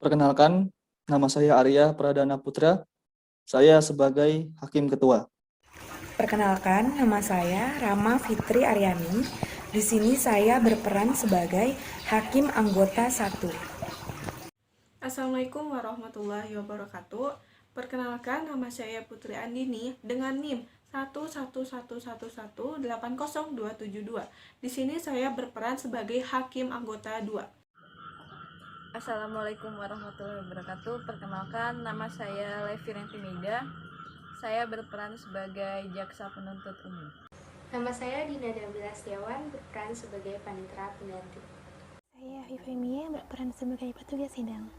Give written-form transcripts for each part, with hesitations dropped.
Perkenalkan, nama saya Arya Pradana Putra. Saya sebagai Hakim Ketua. Perkenalkan, nama saya Rama Fitri Aryani. Di sini saya berperan sebagai Hakim Anggota 1. Assalamualaikum warahmatullahi wabarakatuh. Perkenalkan, nama saya Putri Andini dengan NIM 11111802772. Di sini saya berperan sebagai Hakim Anggota 2. Assalamualaikum warahmatullahi wabarakatuh. Perkenalkan, nama saya Levi Rentimida. Saya berperan sebagai Jaksa Penuntut Umum. Nama saya Dina Dabila Setiawan, berperan sebagai Panitera Pengganti. Saya Fifemia, berperan sebagai petugas sidang.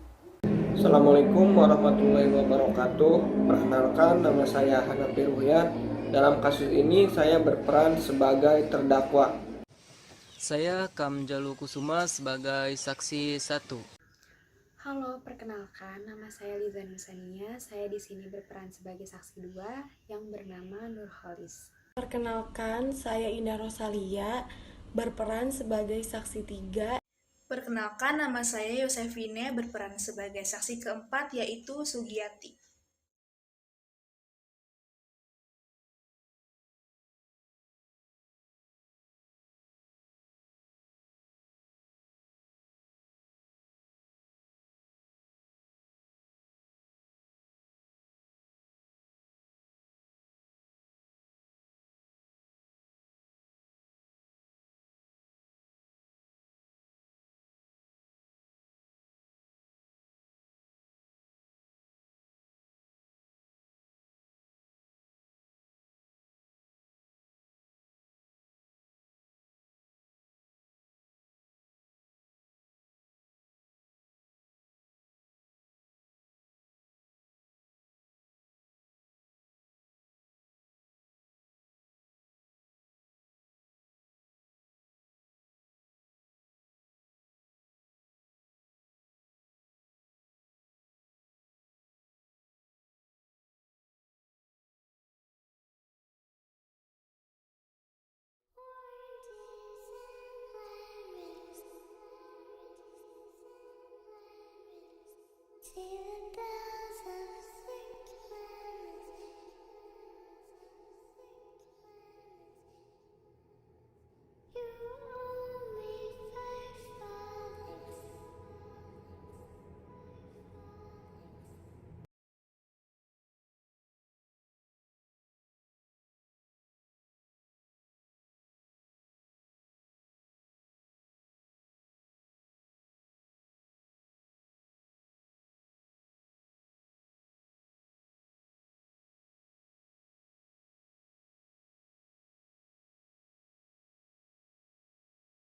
Assalamualaikum warahmatullahi wabarakatuh. Perkenalkan, nama saya Hanafi Ruhyat. Dalam kasus ini saya berperan sebagai terdakwa. Saya Kamjalu Kusuma sebagai saksi 1. Halo, perkenalkan, nama saya Liza Nusania. Saya di sini berperan sebagai saksi 2 yang bernama Nurholis. Perkenalkan, saya Indah Rosalia, berperan sebagai saksi 3. Perkenalkan, nama saya Yosefine, berperan sebagai saksi keempat, yaitu Sugiyati.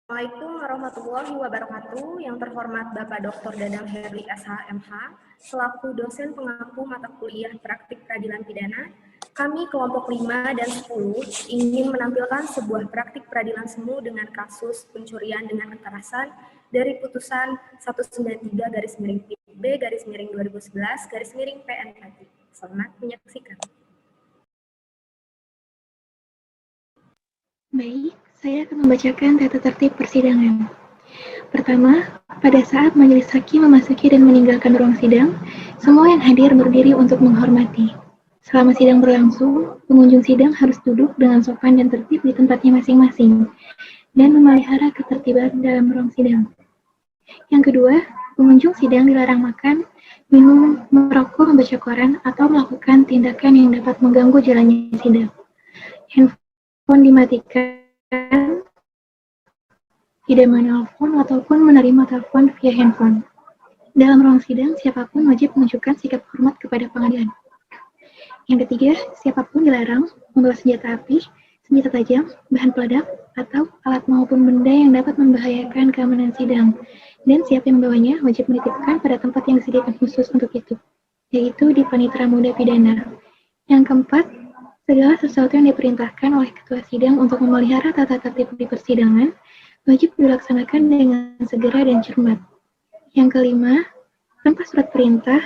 Assalamualaikum warahmatullahi wabarakatuh. Yang terhormat Bapak Dr. Dadang Herli SH.MH, selaku dosen pengampu mata kuliah praktik peradilan pidana, kami kelompok 5 dan 10 ingin menampilkan sebuah praktik peradilan semu dengan kasus pencurian dengan kekerasan dari putusan 193-B/2011-PN. Selamat menyaksikan. Baik, saya akan membacakan tata tertib persidangan. Pertama, pada saat majelis hakim memasuki dan meninggalkan ruang sidang, semua yang hadir berdiri untuk menghormati. Selama sidang berlangsung, pengunjung sidang harus duduk dengan sopan dan tertib di tempatnya masing-masing, dan memelihara ketertiban dalam ruang sidang. Yang kedua, pengunjung sidang dilarang makan, minum, merokok, membaca koran, atau melakukan tindakan yang dapat mengganggu jalannya sidang. Handphone dimatikan, tidak menelpon ataupun menerima telepon via handphone. Dalam ruang sidang, siapapun wajib menunjukkan sikap hormat kepada pengadilan. Yang ketiga, siapapun dilarang membawa senjata api, senjata tajam, bahan peledak, atau alat maupun benda yang dapat membahayakan keamanan sidang. Dan siapa yang membawanya wajib menitipkan pada tempat yang disediakan khusus untuk itu, yaitu di Panitera Muda Pidana. Yang keempat, segala sesuatu yang diperintahkan oleh ketua sidang untuk memelihara tata tertib di persidangan wajib dilaksanakan dengan segera dan cermat. Yang kelima, tanpa surat perintah,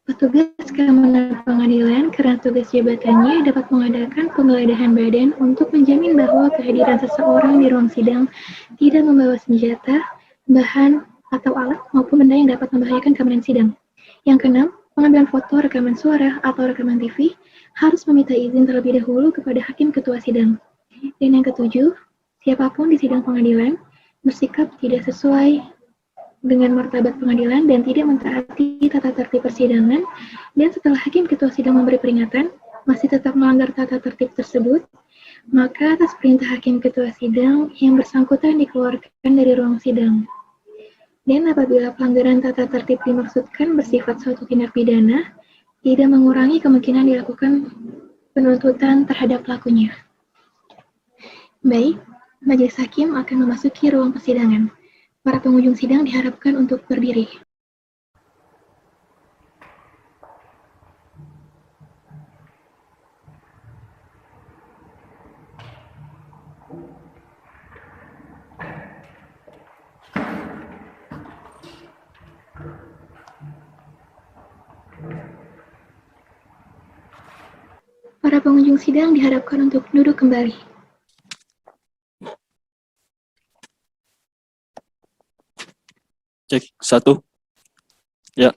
petugas keamanan pengadilan karena tugas jabatannya dapat mengadakan penggeledahan badan untuk menjamin bahwa kehadiran seseorang di ruang sidang tidak membawa senjata, bahan, atau alat maupun benda yang dapat membahayakan keamanan sidang. Yang keenam, pengambilan foto, rekaman suara, atau rekaman TV harus meminta izin terlebih dahulu kepada hakim ketua sidang. Dan yang ketujuh, siapapun di sidang pengadilan bersikap tidak sesuai dengan martabat pengadilan dan tidak mentaati tata tertib persidangan, dan setelah hakim ketua sidang memberi peringatan, masih tetap melanggar tata tertib tersebut, maka atas perintah hakim ketua sidang yang bersangkutan dikeluarkan dari ruang sidang. Dan apabila pelanggaran tata tertib dimaksudkan bersifat suatu tindak pidana, tidak mengurangi kemungkinan dilakukan penuntutan terhadap pelakunya. Baik, majelis hakim akan memasuki ruang persidangan. Para pengunjung sidang diharapkan untuk berdiri. Para pengunjung sidang diharapkan untuk duduk kembali. Cek, 1. Ya.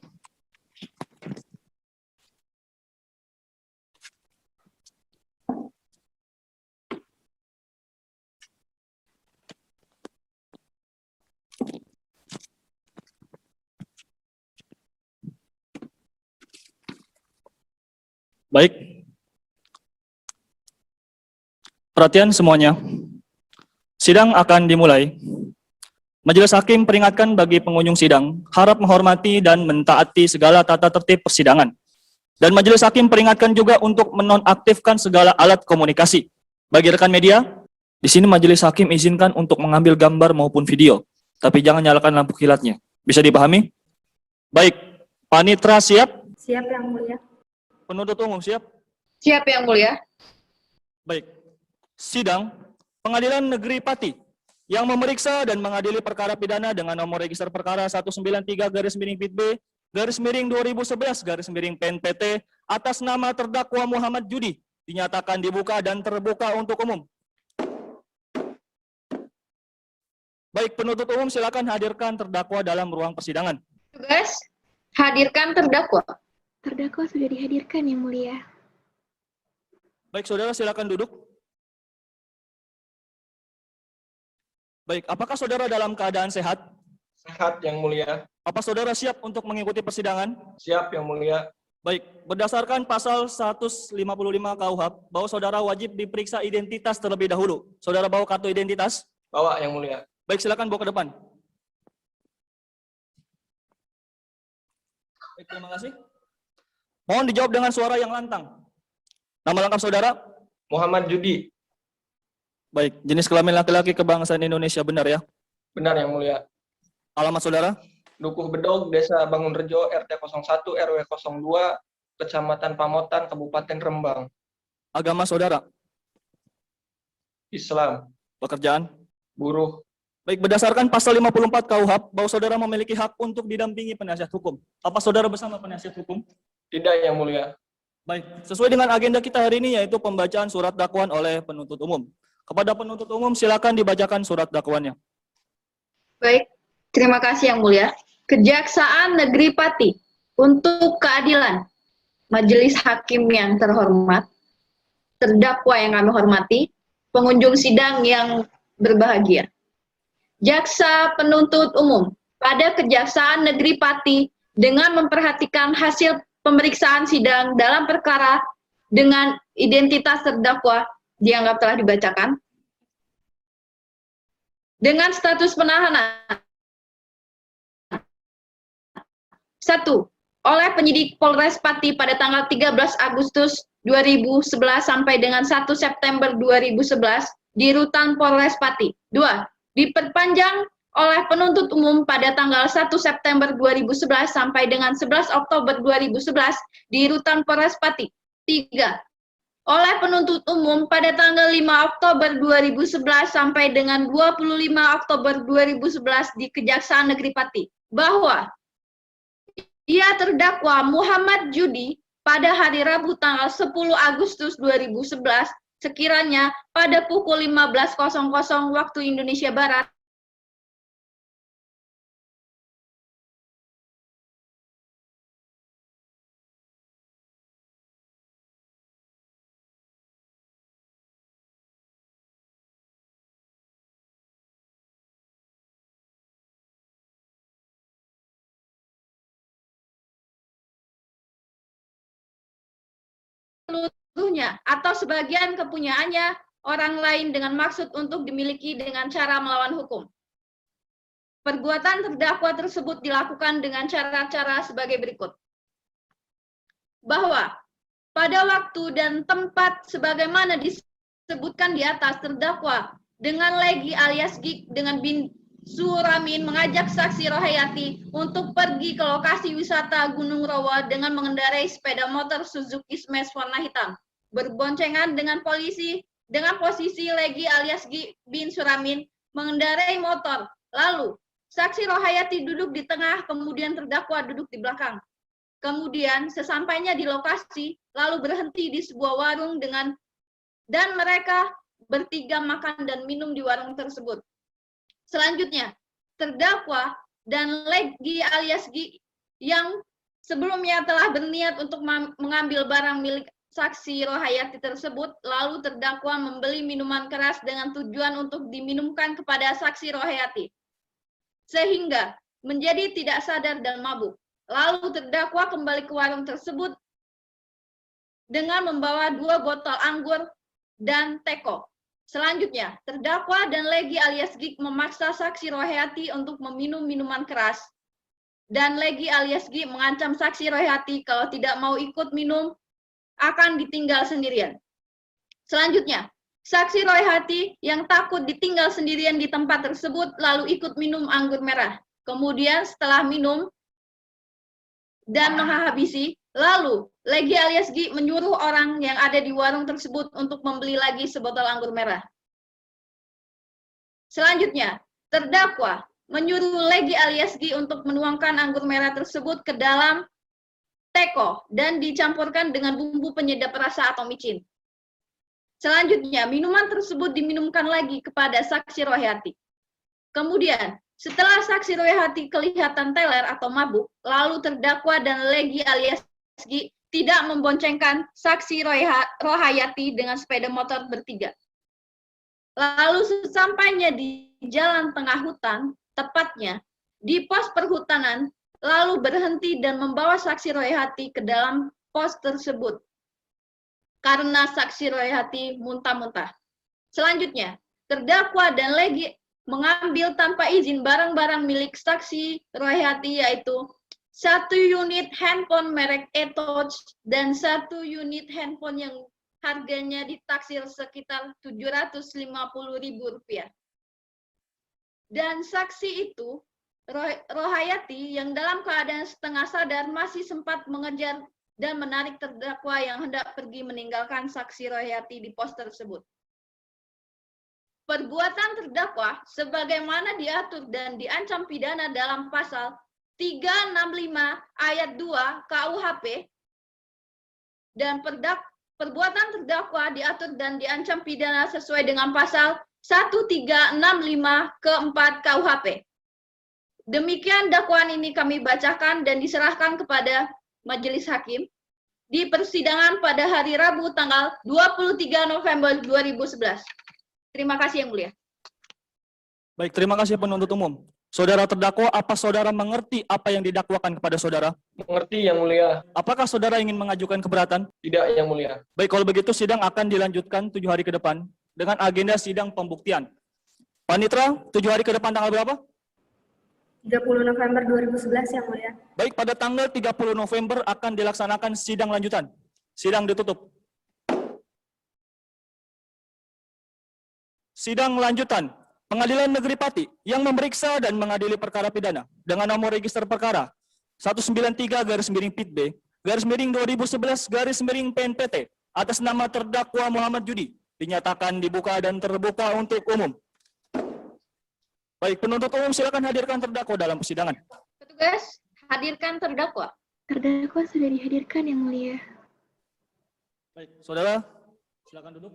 Baik. Perhatian semuanya. Sidang akan dimulai. Majelis hakim peringatkan bagi pengunjung sidang, harap menghormati dan mentaati segala tata tertib persidangan. Dan majelis hakim peringatkan juga untuk menonaktifkan segala alat komunikasi. Bagi rekan media, di sini majelis hakim izinkan untuk mengambil gambar maupun video, tapi jangan nyalakan lampu kilatnya. Bisa dipahami? Baik, panitra siap? Siap Yang Mulia. Penuntut umum siap? Siap Yang Mulia. Baik, sidang Pengadilan Negeri Pati yang memeriksa dan mengadili perkara pidana dengan nomor register perkara 193/PIB-2011/PNPT atas nama terdakwa Muhammad Judi dinyatakan dibuka dan terbuka untuk umum. Baik, penuntut umum silakan hadirkan terdakwa dalam ruang persidangan. Tugas, hadirkan terdakwa. Terdakwa sudah dihadirkan, Yang Mulia. Baik, saudara silakan duduk. Baik, apakah saudara dalam keadaan sehat? Sehat, Yang Mulia. Apa saudara siap untuk mengikuti persidangan? Siap, Yang Mulia. Baik, berdasarkan pasal 155 KUHP, bahwa saudara wajib diperiksa identitas terlebih dahulu. Saudara bawa kartu identitas? Bawa, Yang Mulia. Baik, silakan bawa ke depan. Baik, terima kasih. Mohon dijawab dengan suara yang lantang. Nama lengkap saudara? Muhammad Judi. Baik, jenis kelamin laki-laki kebangsaan Indonesia benar ya? Benar, Yang Mulia. Alamat saudara? Dukuh Bedog, Desa Bangunrejo, RT 01, RW 02, Kecamatan Pamotan, Kabupaten Rembang. Agama saudara? Islam. Pekerjaan? Buruh. Baik, berdasarkan pasal 54 KUHP, bahwa saudara memiliki hak untuk didampingi penasihat hukum. Apa saudara bersama penasihat hukum? Tidak, Yang Mulia. Baik, sesuai dengan agenda kita hari ini yaitu pembacaan surat dakwaan oleh penuntut umum. Kepada penuntut umum silakan dibacakan surat dakwaannya. Baik, terima kasih Yang Mulia. Kejaksaan Negeri Pati, untuk keadilan, Majelis Hakim yang terhormat, terdakwa yang kami hormati, pengunjung sidang yang berbahagia. Jaksa penuntut umum pada Kejaksaan Negeri Pati dengan memperhatikan hasil pemeriksaan sidang dalam perkara dengan identitas terdakwa dianggap telah dibacakan. Dengan status penahanan. 1. Oleh penyidik Polres Pati pada tanggal 13 Agustus 2011 sampai dengan 1 September 2011 di Rutan Polres Pati. 2. Diperpanjang oleh penuntut umum pada tanggal 1 September 2011 sampai dengan 11 Oktober 2011 di Rutan Polres Pati. 3. Oleh penuntut umum pada tanggal 5 Oktober 2011 sampai dengan 25 Oktober 2011 di Kejaksaan Negeri Pati, bahwa ia terdakwa Muhammad Judi pada hari Rabu tanggal 10 Agustus 2011 sekiranya pada pukul 15.00 waktu Indonesia Barat seluruhnya atau sebagian kepunyaannya orang lain dengan maksud untuk dimiliki dengan cara melawan hukum. Perbuatan terdakwa tersebut dilakukan dengan cara-cara sebagai berikut. Bahwa pada waktu dan tempat sebagaimana disebutkan di atas, terdakwa dengan Legi alias Gig dengan bin Suramin mengajak saksi Rohayati untuk pergi ke lokasi wisata Gunung Rawa dengan mengendarai sepeda motor Suzuki Smash warna hitam, berboncengan dengan polisi dengan posisi Legi alias Gig bin Suramin mengendarai motor. Lalu saksi Rohayati duduk di tengah, kemudian terdakwa duduk di belakang. Kemudian sesampainya di lokasi, lalu berhenti di sebuah warung dan mereka bertiga makan dan minum di warung tersebut. Selanjutnya, terdakwa dan Legi alias Gi yang sebelumnya telah berniat untuk mengambil barang milik saksi Rohayati tersebut, lalu terdakwa membeli minuman keras dengan tujuan untuk diminumkan kepada saksi Rohayati, sehingga menjadi tidak sadar dan mabuk. Lalu terdakwa kembali ke warung tersebut dengan membawa 2 botol anggur dan teko. Selanjutnya, terdakwa dan Legi alias Gig memaksa saksi Rohayati untuk meminum minuman keras, dan Legi alias Gig mengancam saksi Rohayati kalau tidak mau ikut minum akan ditinggal sendirian. Selanjutnya, saksi Rohayati yang takut ditinggal sendirian di tempat tersebut lalu ikut minum anggur merah. Kemudian setelah minum dan menghabisi, lalu Legi alias Gi menyuruh orang yang ada di warung tersebut untuk membeli lagi sebotol anggur merah. Selanjutnya, terdakwa menyuruh Legi alias Gi untuk menuangkan anggur merah tersebut ke dalam teko dan dicampurkan dengan bumbu penyedap rasa atau micin. Selanjutnya, minuman tersebut diminumkan lagi kepada saksi Rohayati. Kemudian, setelah saksi Rohayati kelihatan teler atau mabuk, lalu terdakwa dan Legi alias Gi tidak memboncengkan saksi Rohayati dengan sepeda motor bertiga. Lalu sesampainya di jalan tengah hutan, tepatnya di pos perhutanan, lalu berhenti dan membawa saksi Rohayati ke dalam pos tersebut karena saksi Rohayati muntah-muntah. Selanjutnya, terdakwa dan Legi mengambil tanpa izin barang-barang milik saksi Rohayati, yaitu 1 unit handphone merek eTouch dan 1 unit handphone yang harganya ditaksir sekitar Rp750.000. Dan saksi itu, Rohayati yang dalam keadaan setengah sadar masih sempat mengejar dan menarik terdakwa yang hendak pergi meninggalkan saksi Rohayati di pos tersebut. Perbuatan terdakwa sebagaimana diatur dan diancam pidana dalam pasal 365 ayat 2 KUHP, dan perbuatan terdakwa diatur dan diancam pidana sesuai dengan pasal 1365 ke-4 KUHP. Demikian dakwaan ini kami bacakan dan diserahkan kepada Majelis Hakim di persidangan pada hari Rabu tanggal 23 November 2011. Terima kasih Yang Mulia. Baik, terima kasih penuntut umum. Saudara terdakwa, apa saudara mengerti apa yang didakwakan kepada saudara? Mengerti, Yang Mulia. Apakah saudara ingin mengajukan keberatan? Tidak, Yang Mulia. Baik, kalau begitu sidang akan dilanjutkan 7 hari ke depan dengan agenda sidang pembuktian. Panitra, 7 hari ke depan tanggal berapa? 30 November 2011, Yang Mulia. Baik, pada tanggal 30 November akan dilaksanakan sidang lanjutan. Sidang ditutup. Sidang lanjutan. Pengadilan Negeri Pati yang memeriksa dan mengadili perkara pidana dengan nomor register perkara 193-PIT-B-2011-PNPT atas nama terdakwa Muhammad Judi dinyatakan dibuka dan terbuka untuk umum. Baik, penuntut umum silakan hadirkan terdakwa dalam persidangan. Petugas, hadirkan terdakwa. Terdakwa sudah dihadirkan, Yang Mulia. Baik, saudara, silakan duduk.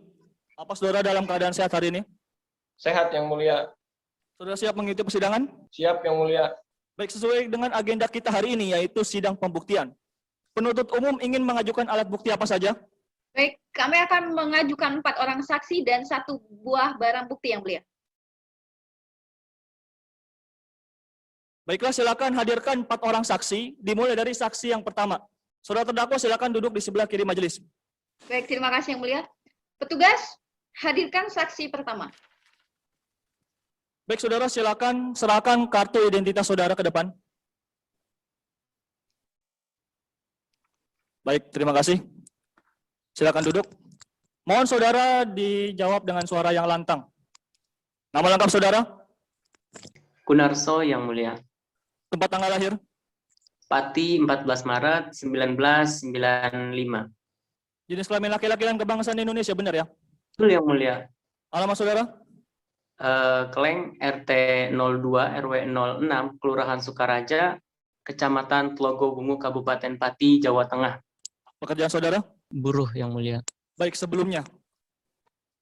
Apa saudara dalam keadaan sehat hari ini? Sehat, Yang Mulia. Saudara siap mengikuti persidangan? Siap, Yang Mulia. Baik, sesuai dengan agenda kita hari ini, yaitu sidang pembuktian. Penuntut umum ingin mengajukan alat bukti apa saja? Baik, kami akan mengajukan 4 orang saksi dan 1 buah barang bukti, Yang Mulia. Baiklah, silakan hadirkan 4 orang saksi, dimulai dari saksi yang pertama. Saudara terdakwa silakan duduk di sebelah kiri majelis. Baik, terima kasih Yang Mulia. Petugas, hadirkan saksi pertama. Baik, saudara, silakan serahkan kartu identitas saudara ke depan. Baik, terima kasih. Silakan duduk. Mohon saudara dijawab dengan suara yang lantang. Nama lengkap saudara? Kunarso Yang Mulia. Tempat tanggal lahir? Pati 14 Maret 1995. Jenis kelamin laki-laki dan kebangsaan Indonesia, benar ya? Betul Yang Mulia. Alamat saudara? Kleng RT 02 RW 06 Kelurahan Sukaraja, Kecamatan Tlogowungu, Kabupaten Pati, Jawa Tengah. Pekerjaan saudara? Buruh Yang Mulia. Baik, sebelumnya,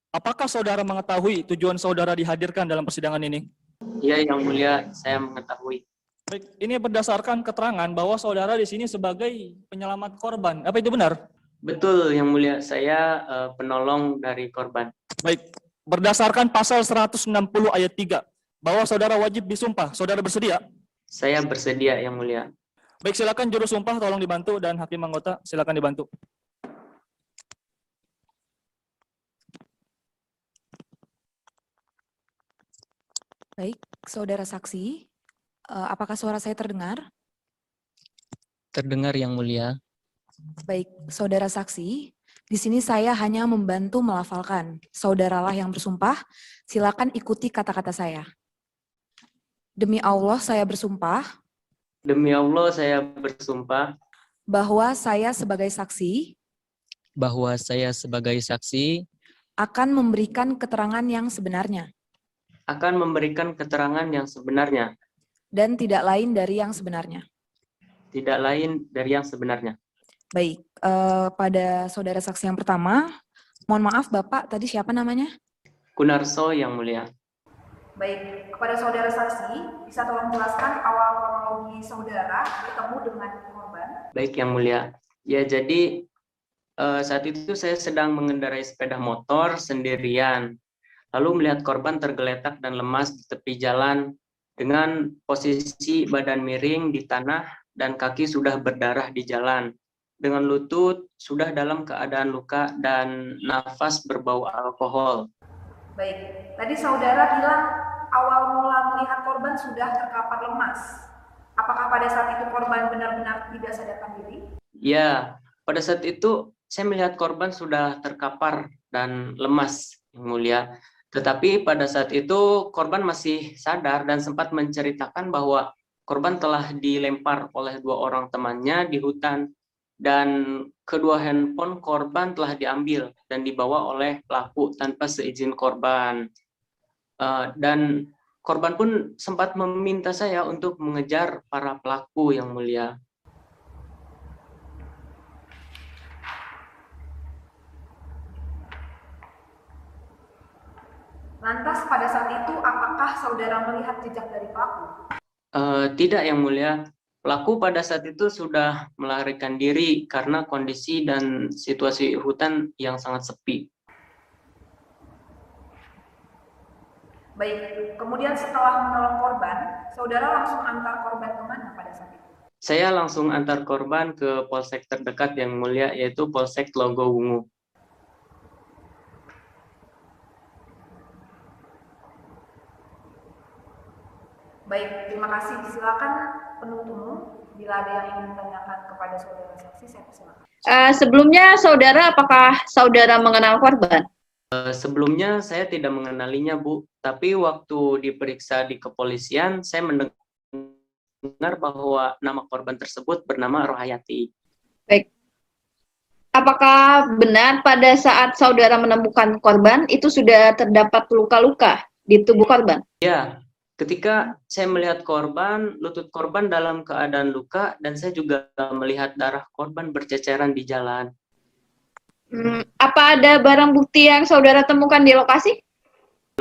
apakah saudara mengetahui tujuan saudara dihadirkan dalam persidangan ini? Iya Yang Mulia, saya mengetahui. Baik, ini berdasarkan keterangan bahwa saudara di sini sebagai penyelamat korban. Apa itu benar? Betul Yang Mulia, saya penolong dari korban. Baik, berdasarkan pasal 160 ayat 3, bahwa saudara wajib disumpah. Saudara bersedia? Saya bersedia Yang Mulia. Baik, silakan juru sumpah tolong dibantu dan hakim anggota silakan dibantu. Baik, saudara saksi, apakah suara saya terdengar? Terdengar Yang Mulia. Baik, saudara saksi, di sini saya hanya membantu melafalkan. Saudaralah yang bersumpah, silakan ikuti kata-kata saya. Demi Allah saya bersumpah. Demi Allah saya bersumpah. Bahwa saya sebagai saksi. Bahwa saya sebagai saksi. Akan memberikan keterangan yang sebenarnya. Akan memberikan keterangan yang sebenarnya. Dan tidak lain dari yang sebenarnya. Tidak lain dari yang sebenarnya. Baik, pada saudara saksi yang pertama, mohon maaf Bapak, tadi siapa namanya? Kunarso Yang Mulia. Baik, kepada saudara saksi, bisa tolong jelaskan awal kronologi saudara bertemu dengan korban? Baik Yang Mulia. Ya jadi saat itu saya sedang mengendarai sepeda motor sendirian. Lalu melihat korban tergeletak dan lemas di tepi jalan dengan posisi badan miring di tanah dan kaki sudah berdarah di jalan. Dengan lutut sudah dalam keadaan luka dan nafas berbau alkohol. Baik, tadi saudara bilang awal mula melihat korban sudah terkapar lemas. Apakah pada saat itu korban benar-benar tidak sadarkan diri? Ya, pada saat itu saya melihat korban sudah terkapar dan lemas, Yang Mulia. Tetapi pada saat itu korban masih sadar dan sempat menceritakan bahwa korban telah dilempar oleh 2 orang temannya di hutan dan kedua handphone korban telah diambil dan dibawa oleh pelaku tanpa seizin korban. Dan korban pun sempat meminta saya untuk mengejar para pelaku, Yang Mulia. Lantas pada saat itu apakah saudara melihat jejak dari pelaku? Tidak Yang Mulia, pelaku pada saat itu sudah melarikan diri karena kondisi dan situasi hutan yang sangat sepi. Baik, kemudian setelah menolong korban, saudara langsung antar korban kemana pada saat itu? Saya langsung antar korban ke polsek terdekat Yang Mulia, yaitu Polsek Tlogowungu. Baik, terima kasih. Silakan penuntut umum, bila ada yang ingin ditanyakan kepada saudara saksi, saya persilakan. Sebelumnya saudara, apakah saudara mengenal korban? Sebelumnya saya tidak mengenalinya, Bu. Tapi waktu diperiksa di kepolisian, saya mendengar bahwa nama korban tersebut bernama Rohayati. Baik. Apakah benar pada saat saudara menemukan korban, itu sudah terdapat luka-luka di tubuh korban? Ya, ketika saya melihat korban, lutut korban dalam keadaan luka, dan saya juga melihat darah korban berceceran di jalan. Apa ada barang bukti yang saudara temukan di lokasi?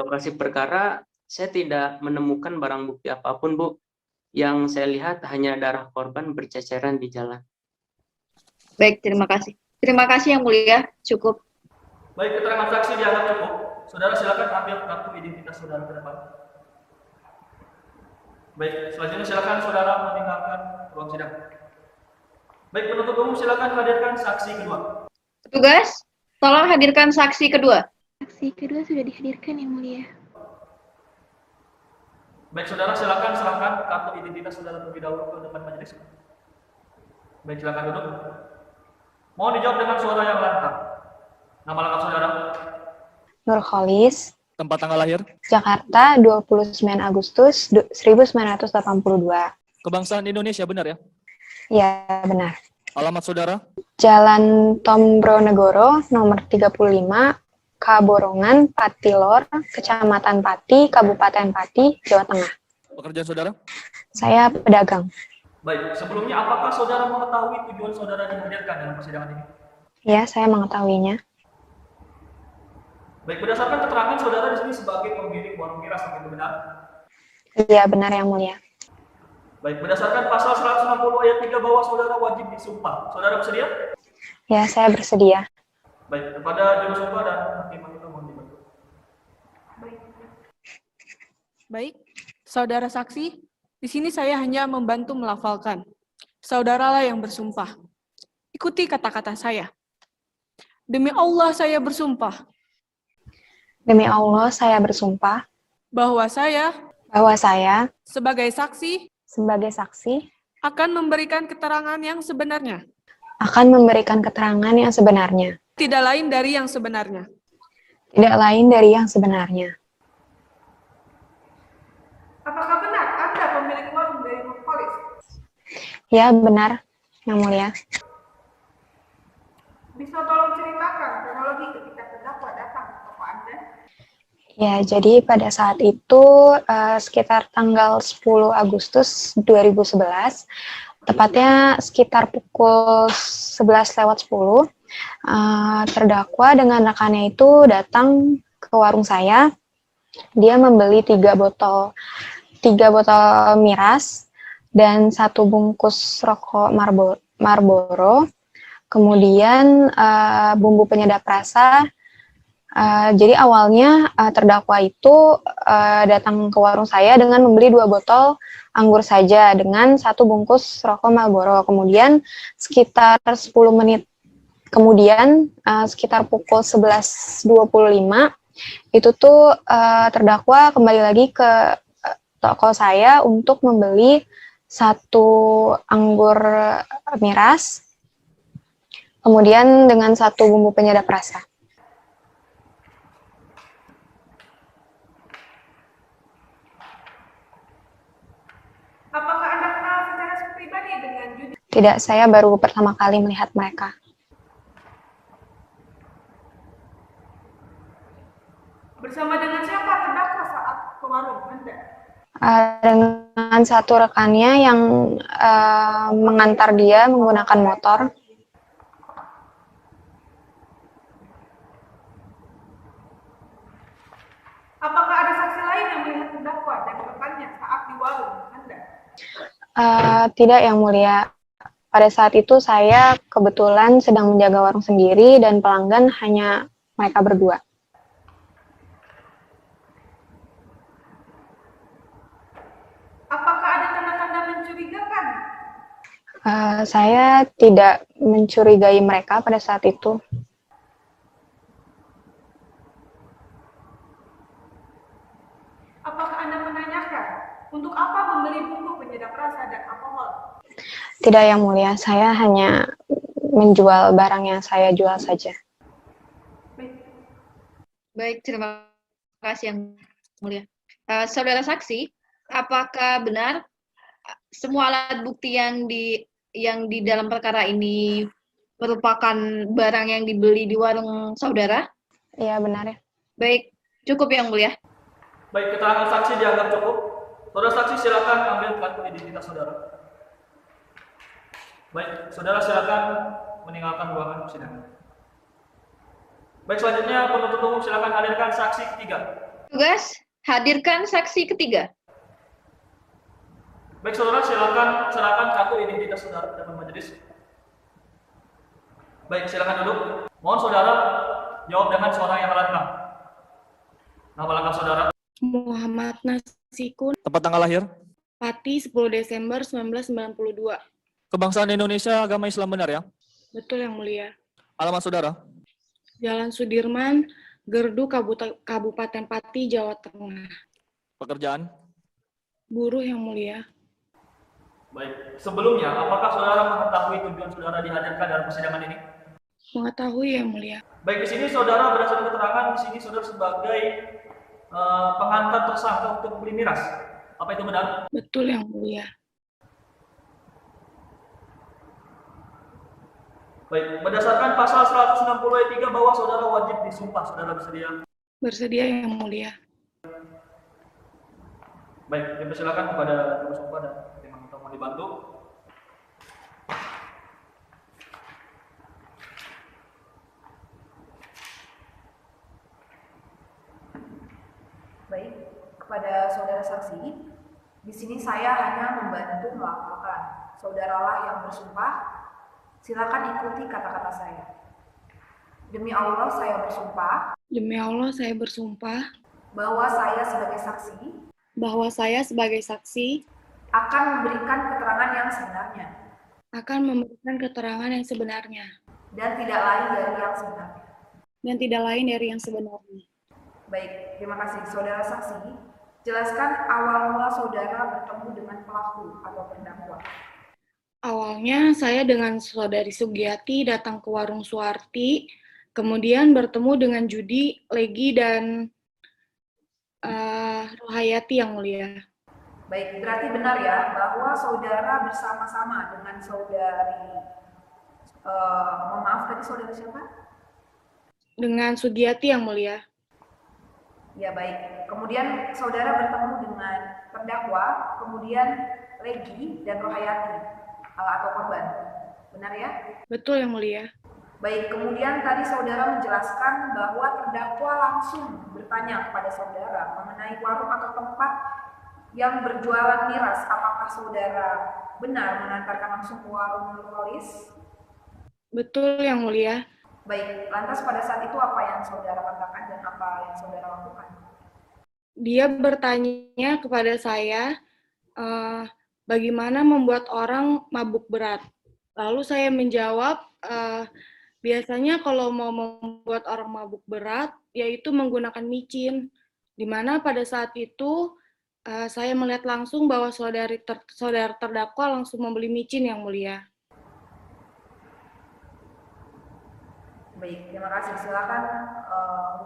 Lokasi perkara, saya tidak menemukan barang bukti apapun, Bu. Yang saya lihat hanya darah korban berceceran di jalan. Baik, terima kasih. Terima kasih Yang Mulia, cukup. Baik, keterangan saksi dianggap cukup. Saudara silakan ambil kartu identitas saudara ke depan. Baik, selanjutnya silakan saudara meninggalkan ruang sidang. Baik, penuntut umum silakan hadirkan saksi kedua. Petugas, tolong hadirkan saksi kedua. Saksi kedua sudah dihadirkan, Yang Mulia. Baik, saudara, silakan serahkan kartu identitas saudara terlebih dahulu ke depan majelis. Baik, silakan duduk. Mohon dijawab dengan suara yang lantang. Nama lengkap saudara. Nurholis, Tempat tanggal lahir. Jakarta, 29 Agustus 1982. Kebangsaan Indonesia, benar ya? Ya, benar. Alamat saudara. Jalan Tombronegoro, nomor 35, Kaborongan, Patilor, Kecamatan Pati, Kabupaten Pati, Jawa Tengah. Pekerjaan saudara. Saya pedagang. Baik, sebelumnya apakah saudara mengetahui tujuan saudara dihadirkan dalam persidangan ini? Ya, saya mengetahuinya. Baik, berdasarkan keterangan saudara di sini sebagai pemilik warung miras, apa itu benar? Iya, benar Yang Mulia. Baik, berdasarkan pasal 160 ayat 3 bahwa saudara wajib disumpah. Saudara bersedia? Ya, saya bersedia. Baik, kepada juru sumpah dan hakim kita mohon dibantu. Baik, saudara saksi, di sini saya hanya membantu melafalkan. Saudaralah yang bersumpah. Ikuti kata-kata saya. Demi Allah saya bersumpah. Demi Allah, saya bersumpah Bahwa saya sebagai saksi akan memberikan keterangan yang sebenarnya. akan memberikan keterangan yang sebenarnya, Tidak lain dari yang sebenarnya. tidak lain dari yang sebenarnya. Apakah benar Anda pemilik warung dari Nurholis? Ya, benar, Yang Mulia. Bisa tolong ceritakan kronologi ketika terdakwa datang ke toko Anda? Ya, jadi pada saat itu sekitar tanggal 10 Agustus 2011, tepatnya sekitar pukul 11:10, terdakwa dengan rekannya itu datang ke warung saya. Dia membeli 3 botol miras dan 1 bungkus rokok Marlboro, kemudian bumbu penyedap rasa. Jadi awalnya terdakwa itu datang ke warung saya dengan membeli 2 botol anggur saja dengan 1 bungkus rokok Marlboro. Kemudian sekitar 10 menit kemudian, sekitar pukul 11:25, itu tuh terdakwa kembali lagi ke toko saya untuk membeli 1 anggur miras, kemudian dengan 1 bumbu penyedap rasa. Apakah Anda kenal secara pribadi dengan Judi? Tidak, saya baru pertama kali melihat mereka. Bersama dengan siapa terdakwa saat ke warung Anda? Dengan 1 rekannya yang mengantar dia menggunakan motor. Apakah ada saksi lain yang melihat terdakwa dan rekannya saat di warung Anda? Tidak, Yang Mulia. Pada saat itu saya kebetulan sedang menjaga warung sendiri dan pelanggan hanya mereka berdua. Apakah ada tanda-tanda mencurigakan? Saya tidak mencurigai mereka pada saat itu. Apakah Anda menanyakan untuk apa membeli bumbu penyedap rasa dan alkohol? Tidak, Yang Mulia. Saya hanya menjual barang yang saya jual saja. Baik, terima kasih Yang Mulia. Saudara saksi, apakah benar semua alat bukti yang di dalam perkara ini merupakan barang yang dibeli di warung saudara? Iya, benar ya. Baik, cukup Yang Mulia. Baik, keterangan saksi dianggap cukup. Saudara saksi silakan ambil kartu identitas saudara. Baik, saudara silakan meninggalkan ruangan persidangan. Baik, selanjutnya penuntut umum silakan hadirkan saksi ketiga. Tugas, hadirkan saksi ketiga. Baik, saudara silakan serahkan kartu identitas saudara ke depan majelis. Baik, silakan duduk. Mohon saudara jawab dengan suara yang lantang. Nama lengkap saudara. Muhammad Nasikun, Tempat tanggal lahir. Pati 10 Desember 1992. Kebangsaan Indonesia, agama Islam benar ya? Betul Yang Mulia. Alamat saudara. Jalan Sudirman, Gerdu, Kabupaten Pati, Jawa Tengah. Pekerjaan. Buruh yang mulia. Baik. Sebelumnya, apakah saudara mengetahui tujuan saudara dihadirkan dalam persidangan ini? Mengetahui yang mulia. Baik, di sini saudara berdasarkan keterangan di sini saudara sebagai pengantar tersangka untuk beli miras. Apa itu benar? Betul yang mulia. Baik, berdasarkan pasal 160 ayat 3 bahwa saudara wajib disumpah, saudara bersedia? Bersedia yang mulia. Baik, dipersilakan kepada bersumpah dan tim untuk dibantu. Baik, kepada saudara saksi, di sini saya hanya membantu melafalkan. Saudaralah yang bersumpah, silakan ikuti kata-kata saya. Demi Allah saya bersumpah. Demi Allah saya bersumpah. Bahwa saya sebagai saksi. Bahwa saya sebagai saksi. Akan memberikan keterangan yang sebenarnya. Akan memberikan keterangan yang sebenarnya. Dan tidak lain dari yang sebenarnya. Dan tidak lain dari yang sebenarnya. Baik, terima kasih. Saudara saksi, jelaskan awal mula saudara bertemu dengan pelaku atau terdakwa. Awalnya saya dengan saudari Sugiyati datang ke warung Suwarti, kemudian bertemu dengan Judi, Legi, dan Rohayati yang mulia. Baik, berarti benar ya bahwa saudara bersama-sama dengan saudari, mohon maaf tadi saudara siapa? Dengan Sugiyati yang mulia. Ya baik, kemudian saudara bertemu dengan terdakwa, kemudian Legi dan Rohayati atau korban, benar ya? Betul yang mulia. Baik, kemudian tadi saudara menjelaskan bahwa terdakwa langsung bertanya kepada saudara mengenai warung atau tempat yang berjualan miras. Apakah saudara benar mengantarkan langsung ke warung Nurholis? Betul yang mulia. Baik, lantas pada saat itu apa yang saudara katakan dan apa yang saudara lakukan? Dia bertanya kepada saya, bagaimana membuat orang mabuk berat. Lalu saya menjawab, biasanya kalau mau membuat orang mabuk berat, yaitu menggunakan micin. Di mana pada saat itu, saya melihat langsung bahwa saudara terdakwa langsung membeli micin yang mulia. Baik, terima kasih. Silakan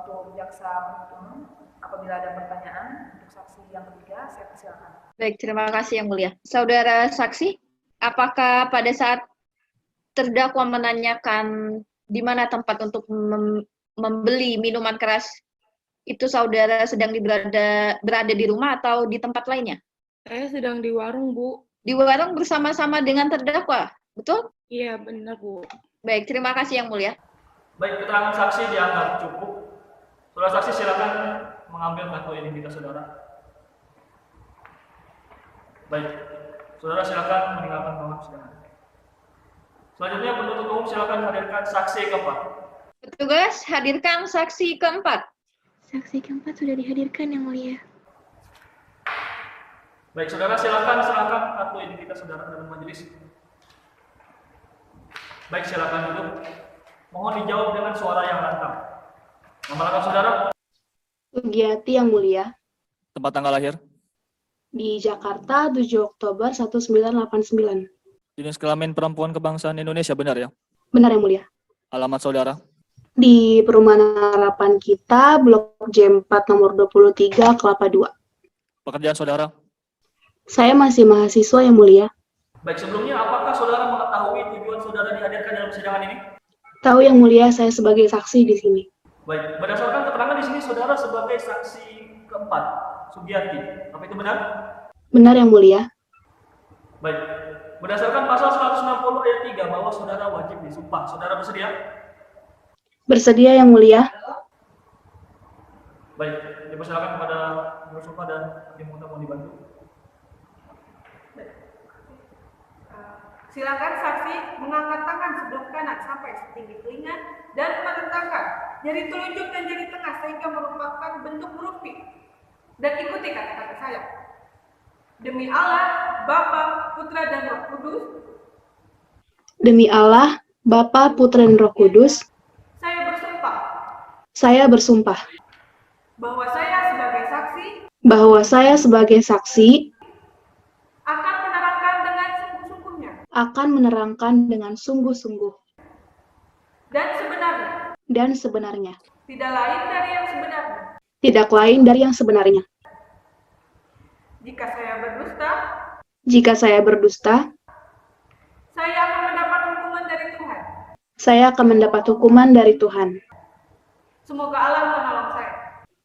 untuk jaksa penuntut umum, apabila ada pertanyaan untuk saksi yang ketiga, saya persilakan. Baik, terima kasih yang mulia. Saudara saksi, apakah pada saat terdakwa menanyakan di mana tempat untuk membeli minuman keras, itu saudara sedang berada di rumah atau di tempat lainnya? Saya sedang di warung, Bu. Di warung bersama-sama dengan terdakwa, betul? Iya, benar, Bu. Baik, terima kasih yang mulia. Baik, keterangan saksi dianggap cukup. Saudara saksi silakan mengambil kartu identitas saudara. Baik, saudara silakan meninggalkan ruangan persidangan. Selanjutnya penuntut umum silakan hadirkan saksi keempat. Petugas, hadirkan saksi keempat. Saksi keempat sudah dihadirkan yang mulia. Baik, saudara silakan serahkan kartu identitas saudara ke dalam majelis. Baik, silakan duduk. Mohon dijawab dengan suara yang lantang. Nama lengkap saudara? Sugiyati yang mulia. Tempat tanggal lahir? Di Jakarta, 7 Oktober 1989. Jenis kelamin perempuan kebangsaan Indonesia, benar ya? Benar yang mulia. Alamat saudara? Di Perumahan Harapan Kita, Blok J4 nomor 23, Kelapa 2. Pekerjaan saudara? Saya masih mahasiswa yang mulia. Baik, sebelumnya apakah saudara mengetahui tujuan saudara dihadirkan dalam persidangan ini? Tahu yang mulia, saya sebagai saksi di sini. Baik, berdasarkan keterangan di sini saudara sebagai saksi keempat, Sugiyati. Apa itu benar? Benar yang mulia. Baik, berdasarkan pasal 160 ayat 3 bahwa saudara wajib disumpah. Saudara bersedia? Bersedia yang mulia. Baik, dipersilakan kepada bersumpah dan tim mau dibantu. Silakan saksi mengangkat tangan sebelah kanan sampai setinggi telinga dan merentangkan jari telunjuk dan jari tengah sehingga merupakan bentuk huruf P. Dan ikuti kata-kata saya. Demi Allah, Bapa, Putra, dan Roh Kudus. Demi Allah, Bapa, Putra, dan Roh Kudus, Saya bersumpah saya bersumpah bahwa saya sebagai saksi bahwa saya sebagai saksi akan menerangkan dengan sungguh-sungguhnya akan menerangkan dengan sungguh-sungguh dan sebenarnya, tidak lain dari yang sebenarnya. tidak lain dari yang sebenarnya. Jika saya berdusta, saya akan mendapat hukuman dari Tuhan. saya akan mendapat hukuman dari Tuhan. Semoga Allah menolong saya.